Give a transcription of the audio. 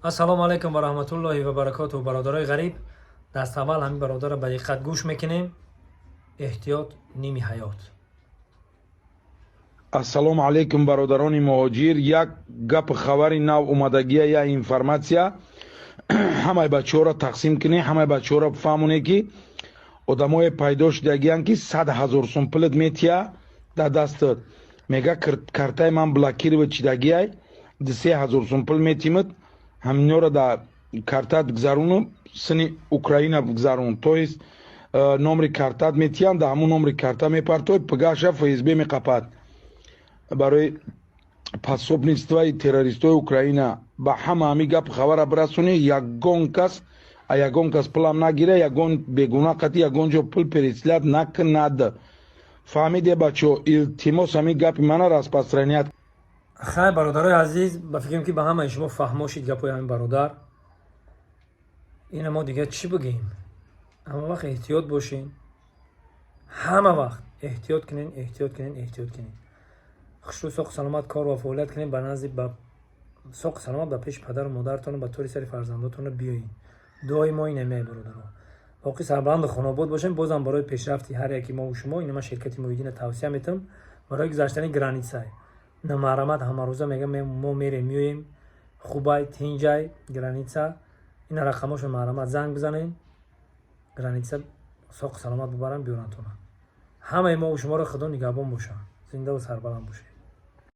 ассалому алайкум ва раҳматуллоҳи ва баракотуҳу. бародарои ғариб, даставвал ҳамин бародарро ба диққат гӯш мекунем. эҳтиёт ними ҳаёт. ассалому алайкум бародарони муҳоҷир. Як гап хабари нав омадагия, я информатсия ҳамаи бачаҳоро тақсим кунем. ҳамаи бачаҳоро фаҳмонем ки одамое пайдо шудагиянд ки 100,000 сум пулит метия дар дастат. мега картаи ман блокировать шудагияй 3,000 сум пул метимад. ҳаминёро дар картат гузаронам, сини Украина гузаронам. То есть номери картат метиям, дар ҳамун номери карта мепартои пгаша ФСБ меқапад. барои пособництвои террористҳои Украина ба ҳама ҳамин гап хабара бирасонӣ. ягон кас пулам нагира, ягон бегуна қати ягон ҷо пул перечислят накунад. фаҳмиде бачаҳо? илтимос ҳамин гапи мана распространят. хайр бародарои азиз, ба фикрам ки ба ҳамаи шумо фаҳмо шид гапои ҳамин бародар. ина мо дигар чӣ бигӯем? ҳама вақт эҳтиёт бошем. ҳама вақт эҳтиёт кунем, эҳтиёт кунем, эҳтиёт кунем. хушрӯ соқу саломат кор ва фаъолият кунем. ба назди ба соқу саломат ба пеши падару модаратон, ба тори сари фарзандотон биёед. дуои мо ин меай бародаро. боқӣ сарбаланду хонобод бошем. бозам барои пешрафти ҳар яки мо ва шумо ина ман ширкати Муҳиддина тавсия метавам барои гузаштани граница. намарамат ҳамарӯза мегам мо мерем миёем. хубай тинҷай граница. ина рақамошо маҳрамат занг бизанем. граница соқу саломат бибарам биёрантона. ҳамаи мо ва шуморо худо нигаҳбон боша. зиндаву сарбаланд бошед.